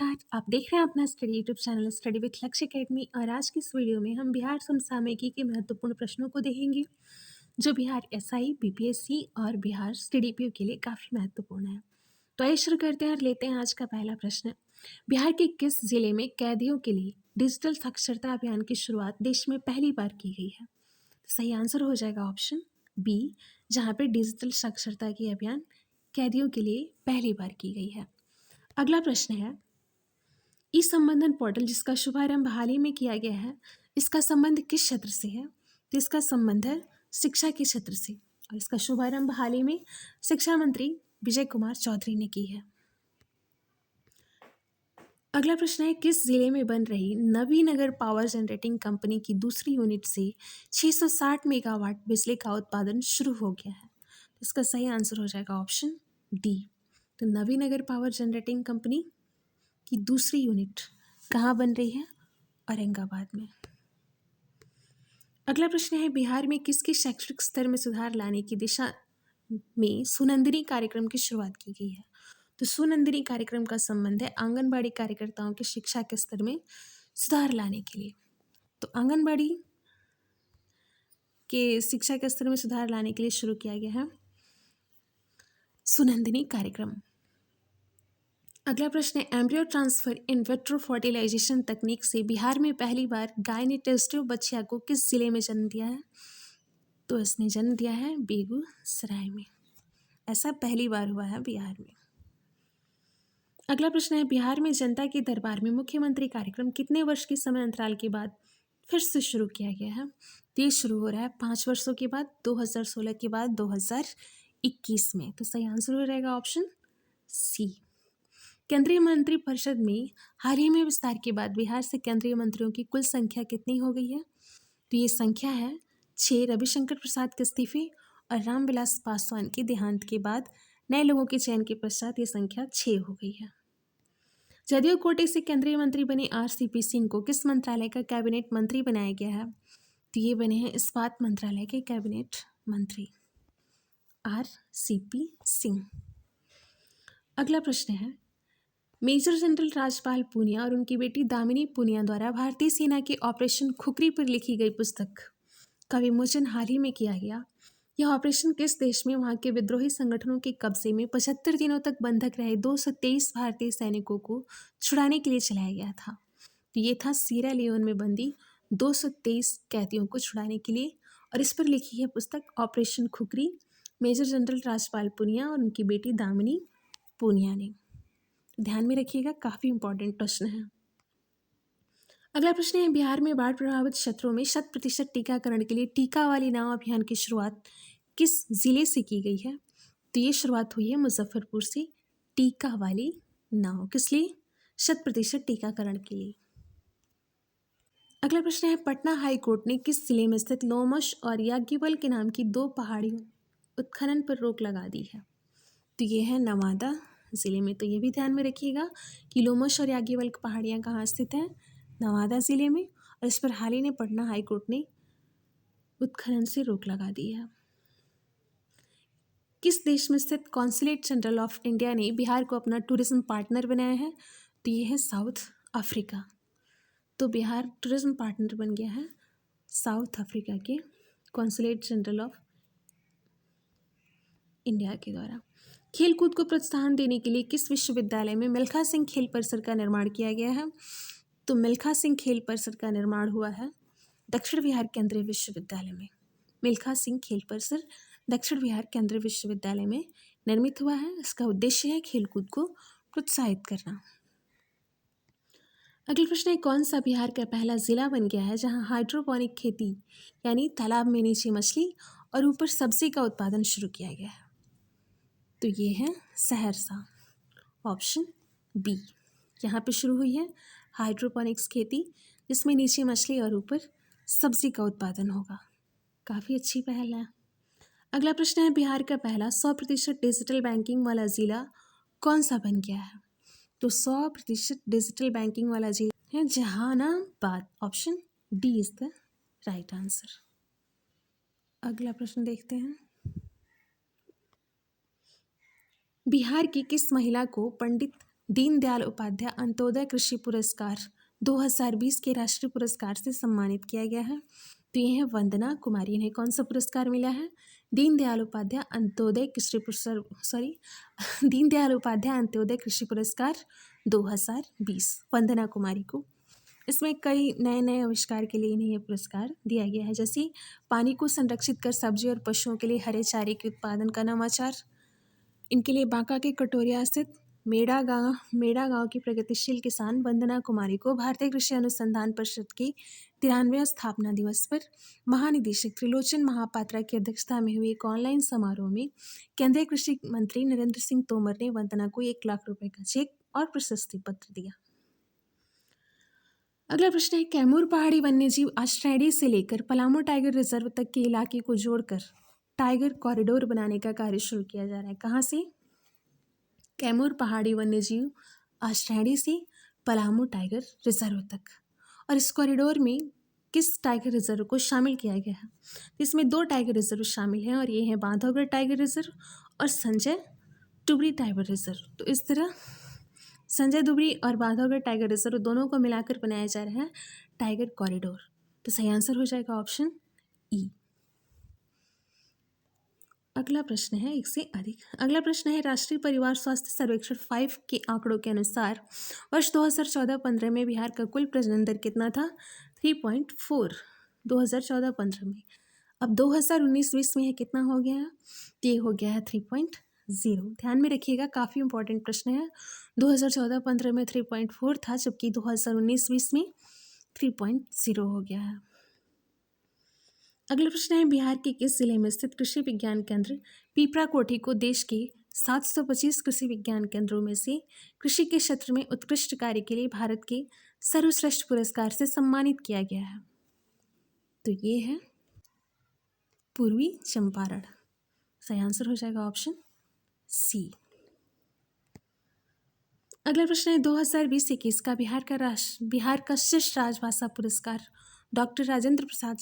नमस्कार, आप देख रहे हैं अपना study YouTube channel study with लक्ष्य अकेडमी और आज की इस वीडियो में हम बिहार समसामयिकी के महत्वपूर्ण प्रश्नों को देखेंगे जो बिहार एसआई, बीपीएससी और बिहार सीडीपीओ के लिए काफ़ी महत्वपूर्ण है। तो आइए शुरू करते हैं और लेते हैं आज का पहला प्रश्न। बिहार के किस जिले में कैदियों के लिए डिजिटल साक्षरता अभियान की शुरुआत देश में पहली बार की गई है? सही आंसर हो जाएगा ऑप्शन बी, जहाँ पे डिजिटल साक्षरता की अभियान कैदियों के लिए पहली बार की गई है। अगला प्रश्न है, ई संबंधन पोर्टल जिसका शुभारंभ हाल ही में किया गया है, इसका संबंध किस क्षेत्र से है? तो इसका संबंध है शिक्षा के क्षेत्र से और इसका शुभारंभ हाल ही में शिक्षा मंत्री विजय कुमार चौधरी ने की है। अगला प्रश्न है, किस जिले में बन रही नवीनगर पावर जनरेटिंग कंपनी की दूसरी यूनिट से 660 मेगावाट बिजली का उत्पादन शुरू हो गया है? इसका सही आंसर हो जाएगा ऑप्शन डी। तो नवीनगर पावर जनरेटिंग कंपनी की दूसरी यूनिट कहाँ बन रही है? औरंगाबाद में। अगला प्रश्न है, बिहार में किसके शैक्षिक स्तर में सुधार लाने की दिशा में सुनंदिनी कार्यक्रम की शुरुआत की गई है? तो सुनंदिनी कार्यक्रम का संबंध है आंगनबाड़ी कार्यकर्ताओं के शिक्षा के स्तर में सुधार लाने के लिए। तो आंगनबाड़ी के शिक्षा के स्तर में सुधार लाने के लिए शुरू किया गया है सुनंदिनी कार्यक्रम। अगला प्रश्न है, embryo transfer in vitro fertilisation तकनीक से बिहार में पहली बार गाय ने टेस्ट ट्यूब बच्चिया को किस जिले में जन्म दिया है? तो इसने जन्म दिया है बेगूसराय में। ऐसा पहली बार हुआ है बिहार में। अगला प्रश्न है, बिहार में जनता के दरबार में मुख्यमंत्री कार्यक्रम कितने वर्ष के समय अंतराल के बाद फिर से शुरू किया गया है? तो ये शुरू हो रहा है 5 वर्षों के बाद, 2016 के बाद 2021 में। तो सही आंसर हो रहेगा ऑप्शन सी। केंद्रीय मंत्रिपरिषद में हाल ही में विस्तार के बाद बिहार से केंद्रीय मंत्रियों की कुल संख्या कितनी हो गई है? तो ये संख्या है 6। रविशंकर प्रसाद के इस्तीफे और रामविलास पासवान के देहांत के बाद नए लोगों के चयन के पश्चात ये संख्या 6 हो गई है। जदयू कोटे से केंद्रीय मंत्री बने आरसीपी सिंह को किस मंत्रालय का कैबिनेट मंत्री बनाया गया है? तो ये बने हैं इस्पात मंत्रालय के कैबिनेट मंत्री आरसीपी सिंह। अगला प्रश्न है, मेजर जनरल राजपाल पूनिया और उनकी बेटी दामिनी पूनिया द्वारा भारतीय सेना के ऑपरेशन खुखरी पर लिखी गई पुस्तक का विमोचन हाल ही में किया गया। यह ऑपरेशन किस देश में वहां के विद्रोही संगठनों के कब्जे में 75 दिनों तक बंधक रहे 223 भारतीय सैनिकों को छुड़ाने के लिए चलाया गया था? तो ये था सीरा लियोन में बंदी 223 कैदियों को छुड़ाने के लिए और इस पर लिखी है पुस्तक Operation Khukri, Major General Rajpal Punia और उनकी बेटी दामिनी पूनिया ने। ध्यान में रखिएगा, काफ़ी इंपॉर्टेंट प्रश्न है। अगला प्रश्न है, बिहार में बाढ़ प्रभावित क्षेत्रों में 100% टीकाकरण के लिए टीका वाली नाव अभियान की शुरुआत किस जिले से की गई है? तो ये शुरुआत हुई है मुजफ्फरपुर से टीका वाली नाव। किस लिए? 100% टीकाकरण के लिए। अगला प्रश्न है, पटना हाई कोर्ट ने किस जिले में स्थित लोमश और याज्ञवल के नाम की 2 पहाड़ियों उत्खनन पर रोक लगा दी है? तो ये है नवादा ज़िले में। तो ये भी ध्यान में रखिएगा कि लोमश और याज्ञवल्क पहाड़ियाँ कहाँ स्थित हैं? नवादा ज़िले में। और इस पर हाल ही में पटना हाई कोर्ट ने उत्खनन से रोक लगा दी है। किस देश में स्थित कॉन्सुलेट जनरल ऑफ इंडिया ने बिहार को अपना टूरिज्म पार्टनर बनाया है? तो ये है साउथ अफ्रीका। तो बिहार टूरिज्म पार्टनर बन गया है साउथ अफ्रीका के कॉन्सुलेट जनरल ऑफ इंडिया के द्वारा। खेलकूद को प्रोत्साहन देने के लिए किस विश्वविद्यालय में मिल्खा सिंह खेल परिसर का निर्माण किया गया है? तो मिल्खा सिंह खेल परिसर का निर्माण हुआ है दक्षिण बिहार केंद्रीय विश्वविद्यालय में। मिल्खा सिंह खेल परिसर दक्षिण बिहार केंद्रीय विश्वविद्यालय में निर्मित हुआ है। इसका उद्देश्य है खेलकूद को प्रोत्साहित करना। अगला प्रश्न है, कौन सा बिहार का पहला जिला बन गया है जहां हाइड्रोपोनिक खेती यानी तालाब में नीचे मछली और ऊपर सब्जी का उत्पादन शुरू किया गया है? तो ये है सहरसा, ऑप्शन बी। यहाँ पे शुरू हुई है हाइड्रोपोनिक्स खेती जिसमें नीचे मछली और ऊपर सब्जी का उत्पादन होगा। काफ़ी अच्छी पहल है। अगला प्रश्न है, बिहार का पहला 100% डिजिटल बैंकिंग वाला ज़िला कौन सा बन गया है? तो 100% डिजिटल बैंकिंग वाला ज़िला है Jahanabad. Option D is the right answer. अगला प्रश्न देखते हैं, बिहार की किस महिला को पंडित दीनदयाल उपाध्याय अंत्योदय कृषि पुरस्कार 2020 के राष्ट्रीय पुरस्कार से सम्मानित किया गया है? तो ये है वंदना कुमारी। इन्हें कौन सा पुरस्कार मिला है? दीनदयाल उपाध्याय अंत्योदय दीनदयाल उपाध्याय अंत्योदय कृषि पुरस्कार 2020 वंदना कुमारी को। इसमें कई नए नए आविष्कार के लिए इन्हें यह पुरस्कार दिया गया है, जैसे पानी को संरक्षित कर सब्जी और पशुओं के लिए हरे चारे के उत्पादन का नवाचार। इनके लिए बांका के कटोरिया स्थित मेड़ा गांव की प्रगतिशील किसान वंदना कुमारी को भारतीय कृषि अनुसंधान परिषद के 93वें स्थापना दिवस पर महानिदेशक त्रिलोचन महापात्रा की अध्यक्षता में हुए एक ऑनलाइन समारोह में केंद्रीय कृषि मंत्री नरेंद्र सिंह तोमर ने वंदना को 1 लाख रुपए का चेक और प्रशस्ति पत्र दिया। अगला प्रश्न है, कैमूर पहाड़ी वन्यजीव आश्रय से लेकर पलामू टाइगर रिजर्व तक के इलाके को जोड़कर टाइगर कॉरिडोर बनाने का कार्य शुरू किया जा रहा है। कहाँ से? कैमूर पहाड़ी वन्यजीव आश्रय से पलामू टाइगर रिजर्व तक। और इस कॉरिडोर में किस टाइगर रिजर्व को शामिल किया गया है? इसमें 2 टाइगर रिजर्व शामिल हैं और ये हैं बांधवगढ़ टाइगर रिजर्व और संजय डुबरी टाइगर रिजर्व। तो इस तरह संजय दुबरी और बांधवगढ़ टाइगर रिजर्व दोनों को मिलाकर बनाया जा रहा है टाइगर कॉरिडोर। तो सही आंसर हो जाएगा ऑप्शन ई। अगला प्रश्न है, एक से अधिक। अगला प्रश्न है, राष्ट्रीय परिवार स्वास्थ्य सर्वेक्षण 5 के आंकड़ों के अनुसार वर्ष 2014-15 में बिहार का कुल प्रजनन दर कितना था? 3.4 2014-15 में। अब 2019-20 में कितना हो गया है? ये हो गया है 3.0। ध्यान में रखिएगा, काफ़ी इंपॉर्टेंट प्रश्न है। 2014-15 में 3.4 था, जबकि 2019-20 में 3.0 हो गया है। अगला प्रश्न है, बिहार के किस जिले में स्थित कृषि विज्ञान केंद्र पीपरा कोठी को देश के 725 कृषि विज्ञान केंद्रों में से कृषि के क्षेत्र में उत्कृष्ट कार्य के लिए भारत के सर्वश्रेष्ठ पुरस्कार से सम्मानित किया गया है? तो ये है पूर्वी चंपारण। सही आंसर हो जाएगा ऑप्शन सी। अगला प्रश्न है, 2020-21 का बिहार का शीर्ष राजभाषा पुरस्कार डॉक्टर राजेंद्र प्रसाद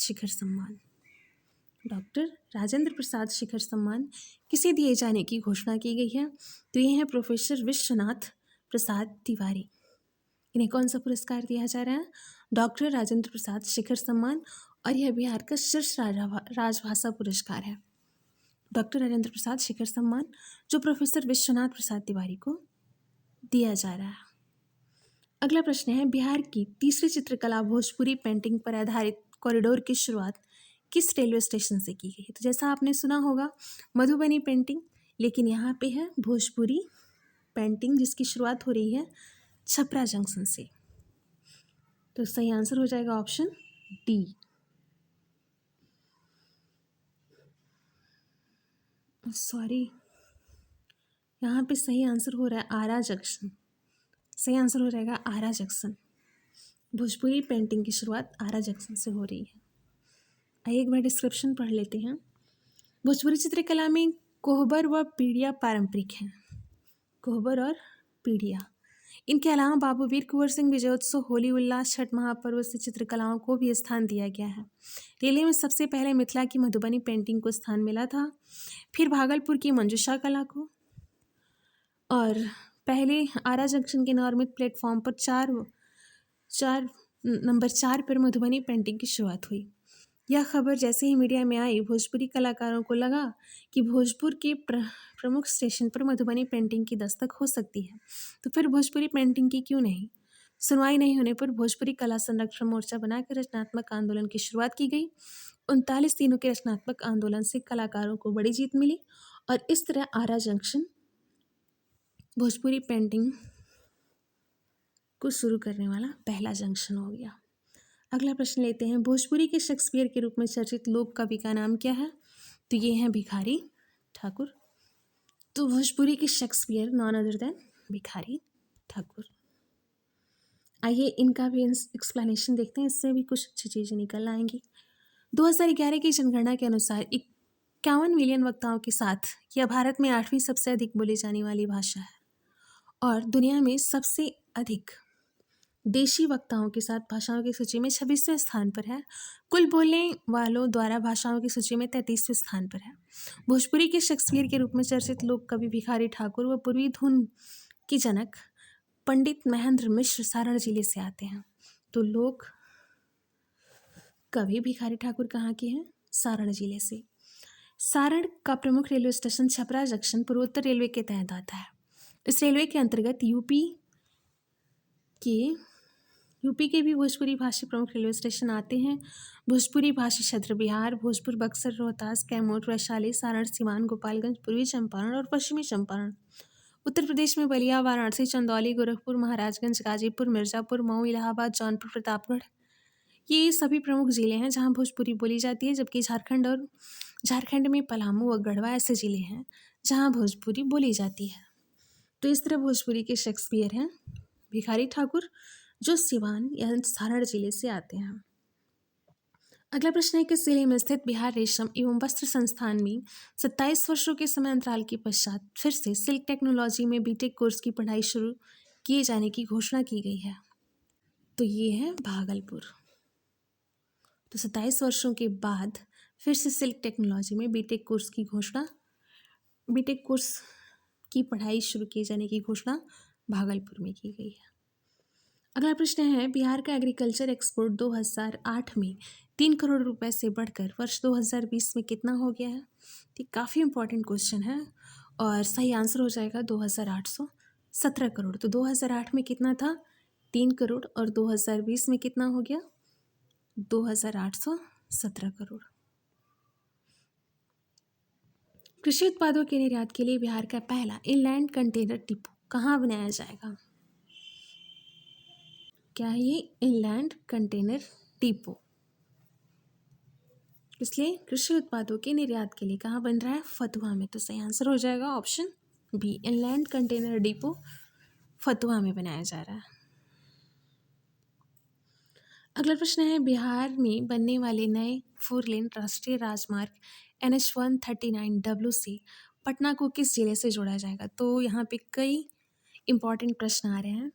शिखर सम्मान किसे दिए जाने की घोषणा की गई है? तो ये है प्रोफेसर विश्वनाथ प्रसाद तिवारी। इन्हें कौन सा पुरस्कार दिया जा रहा है? डॉक्टर राजेंद्र प्रसाद शिखर सम्मान। और यह बिहार का शीर्ष राजभाषा पुरस्कार है, डॉक्टर राजेंद्र प्रसाद शिखर सम्मान, जो प्रोफेसर विश्वनाथ प्रसाद तिवारी को दिया जा रहा है। अगला प्रश्न है, बिहार की तीसरी चित्रकला भोजपुरी पेंटिंग पर आधारित कॉरिडोर की शुरुआत किस रेलवे स्टेशन से की गई? तो जैसा आपने सुना होगा मधुबनी पेंटिंग, लेकिन यहाँ पे है भोजपुरी पेंटिंग, जिसकी शुरुआत हो रही है छपरा जंक्शन से। तो सही आंसर हो जाएगा ऑप्शन डी। सॉरी, यहाँ पे सही आंसर हो रहा है आरा जंक्शन। सही आंसर हो जाएगा आरा जंक्शन। भोजपुरी पेंटिंग की शुरुआत आरा जंक्शन से हो रही है। आइए एक बार डिस्क्रिप्शन पढ़ लेते हैं। भोजपुरी चित्रकला में कोहबर व पीढ़िया पारंपरिक हैं। कोहबर और पीढ़िया। इनके अलावा बाबू वीर कुंवर सिंह विजयोत्सव, होली उल्लास, छठ महापर्व से चित्रकलाओं को भी स्थान दिया गया है। रेले में सबसे पहले मिथिला की मधुबनी पेंटिंग को स्थान मिला था, फिर भागलपुर की मंजूषा कला को, और पहले आरा जंक्शन के नॉर्मित प्लेटफॉर्म पर नंबर 4 पर मधुबनी पेंटिंग की शुरुआत हुई। यह खबर जैसे ही मीडिया में आई, भोजपुरी कलाकारों को लगा कि भोजपुर के प्रमुख स्टेशन पर मधुबनी पेंटिंग की दस्तक हो सकती है, तो फिर भोजपुरी पेंटिंग की क्यों नहीं। सुनवाई नहीं होने पर भोजपुरी कला संरक्षण मोर्चा बनाकर रचनात्मक आंदोलन की शुरुआत की गई। 39 दिनों के रचनात्मक आंदोलन से कलाकारों को बड़ी जीत मिली और इस तरह आरा जंक्शन भोजपुरी पेंटिंग को शुरू करने वाला पहला जंक्शन हो गया। अगला प्रश्न लेते हैं, भोजपुरी के शेक्सपियर के रूप में चर्चित लोक कवि का नाम क्या है? तो ये है भिखारी ठाकुर। तो भोजपुरी के Shakespeare none other than Bhikhari Thakur. आइए इनका भी एक्सप्लेनेशन देखते हैं, इससे भी कुछ अच्छी चीज़ें निकल आएंगी। 2011 की जनगणना के अनुसार 51 मिलियन वक्ताओं के साथ यह भारत में 8वीं सबसे अधिक बोली जाने वाली भाषा है और दुनिया में सबसे अधिक देशी वक्ताओं के साथ भाषाओं की सूची में 26वें स्थान पर है। कुल बोलने वालों द्वारा भाषाओं की सूची में 33वें स्थान पर है। भोजपुरी के शेक्सपियर के रूप में चर्चित लोक कवि भिखारी ठाकुर व पूर्वी धुन की जनक पंडित महेंद्र मिश्र सारण जिले से आते हैं। तो लोक कवि भिखारी ठाकुर कहाँ के हैं? सारण जिले से। सारण का प्रमुख रेलवे स्टेशन छपरा जंक्शन पूर्वोत्तर रेलवे के तहत आता है। इस रेलवे के अंतर्गत यूपी के भी भोजपुरी भाषी प्रमुख रेलवे स्टेशन आते हैं। भोजपुरी भाषी क्षेत्र बिहार, भोजपुर, बक्सर, रोहतास, कैमूर, वैशाली, सारण, सीवान, गोपालगंज, पूर्वी चंपारण और पश्चिमी चंपारण। उत्तर प्रदेश में बलिया, वाराणसी, चंदौली, गोरखपुर, महाराजगंज, गाजीपुर, मिर्जापुर, मऊ, इलाहाबाद, जौनपुर, प्रतापगढ़, ये सभी प्रमुख जिले हैं जहाँ भोजपुरी बोली जाती है। जबकि झारखंड में पलामू और गढ़वा ऐसे जिले हैं जहाँ भोजपुरी बोली जाती है। तो इस तरह भोजपुरी के शेक्सपियर हैं भिखारी ठाकुर, जो सिवान या सारण जिले से आते हैं। अगला प्रश्न है, किस जिले में स्थित बिहार रेशम एवं वस्त्र संस्थान में 27 वर्षों के समय अंतराल के पश्चात फिर से सिल्क टेक्नोलॉजी में बीटेक कोर्स की पढ़ाई शुरू किए जाने की घोषणा की गई है? तो ये है भागलपुर। तो 27 वर्षों के बाद फिर से सिल्क टेक्नोलॉजी में बीटेक कोर्स की पढ़ाई शुरू किए जाने की घोषणा भागलपुर में की गई है। अगला प्रश्न है, बिहार का एग्रीकल्चर एक्सपोर्ट 2008 में 3 करोड़ रुपए से बढ़कर वर्ष 2020 में कितना हो गया है? तो काफ़ी इंपॉर्टेंट क्वेश्चन है और सही आंसर हो जाएगा 2817 करोड़। तो 2008 में कितना था? 3 करोड़, और 2020 में कितना हो गया? 2817 करोड़। कृषि उत्पादों के निर्यात के लिए बिहार का पहला इनलैंड कंटेनर डिपो कहाँ बनाया जाएगा? क्या है ये? Inland container depot. इसलिए कृषि उत्पादों के निर्यात के लिए कहाँ बन रहा है? फतुहा में। तो सही आंसर हो जाएगा option B, inland container depot Fatuha में बनाया जा रहा है। अगला प्रश्न है, बिहार में बनने वाले नए 4 लेन राष्ट्रीय राजमार्ग NH-139W से पटना को किस जिले से जोड़ा जाएगा? तो यहाँ पे कई इंपॉर्टेंट प्रश्न आ रहे हैं।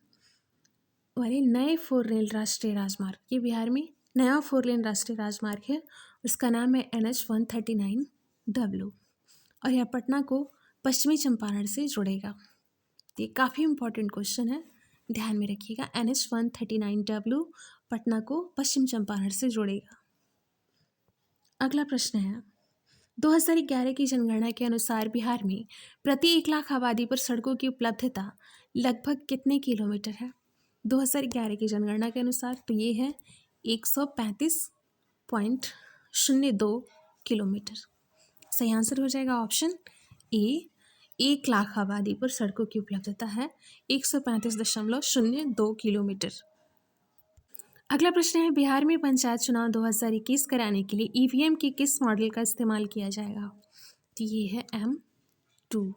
वाले नए 4 लेन राष्ट्रीय राजमार्ग, ये बिहार में नया 4 लेन राष्ट्रीय राजमार्ग है, उसका नाम है NH-139W, और यह पटना को पश्चिमी चंपारण से जोड़ेगा। ये काफ़ी इंपॉर्टेंट क्वेश्चन है, ध्यान में रखिएगा। NH-139W पटना को पश्चिम चंपारण से जोड़ेगा। अगला प्रश्न है, 2011 की जनगणना के अनुसार बिहार में प्रति 1 लाख आबादी पर सड़कों की उपलब्धता लगभग कितने किलोमीटर है? 2011 की जनगणना के अनुसार तो ये है 135.02 किलोमीटर। सही आंसर हो जाएगा ऑप्शन ए, 1 लाख आबादी पर सड़कों की उपलब्धता है 135.02 किलोमीटर। अगला प्रश्न है, बिहार में पंचायत चुनाव 2021 कराने के लिए ईवीएम के किस मॉडल का इस्तेमाल किया जाएगा? तो ये है M2।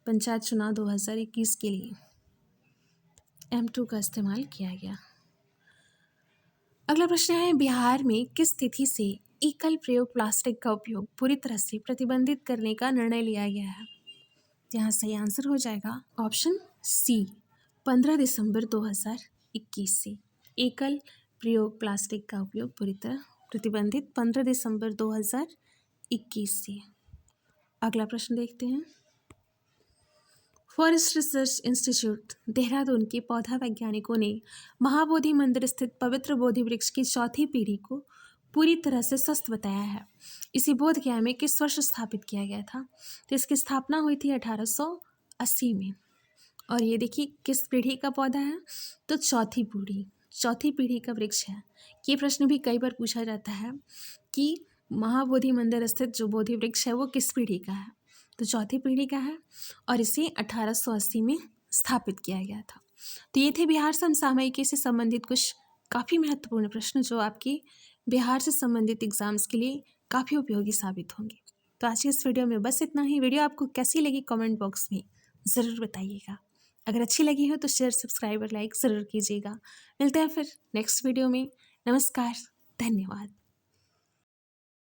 पंचायत चुनाव 2021 के लिए M2 का इस्तेमाल किया गया। अगला प्रश्न है, बिहार में किस तिथि से एकल प्रयोग प्लास्टिक का उपयोग पूरी तरह से प्रतिबंधित करने का निर्णय लिया गया है? यहाँ सही आंसर हो जाएगा ऑप्शन सी, 15 दिसंबर 2021 से एकल प्रयोग प्लास्टिक का उपयोग पूरी तरह प्रतिबंधित 15 दिसंबर 2021 से। अगला प्रश्न देखते हैं, फॉरेस्ट रिसर्च इंस्टीट्यूट देहरादून के पौधा वैज्ञानिकों ने महाबोधि मंदिर स्थित पवित्र बोधि वृक्ष की चौथी पीढ़ी को पूरी तरह से स्वस्थ बताया है। इसे बोध गया में किस वर्ष स्थापित किया गया था? तो इसकी स्थापना हुई थी 1880 में। और ये देखिए किस पीढ़ी का पौधा है? तो चौथी पीढ़ी का वृक्ष है। ये प्रश्न भी कई बार पूछा जाता है कि महाबोधि मंदिर स्थित जो बोधि वृक्ष है वो किस पीढ़ी का है? तो चौथी पीढ़ी का है, और इसे 1880 में स्थापित किया गया था। तो ये थे बिहार समसामयिकी से संबंधित कुछ काफ़ी महत्वपूर्ण प्रश्न जो आपके बिहार से संबंधित एग्जाम्स के लिए काफ़ी उपयोगी साबित होंगे। तो आज के इस वीडियो में बस इतना ही। वीडियो आपको कैसी लगी कमेंट बॉक्स में ज़रूर बताइएगा। अगर अच्छी लगी हो तो शेयर, सब्सक्राइब और लाइक ज़रूर कीजिएगा। मिलते हैं फिर नेक्स्ट वीडियो में। नमस्कार, धन्यवाद।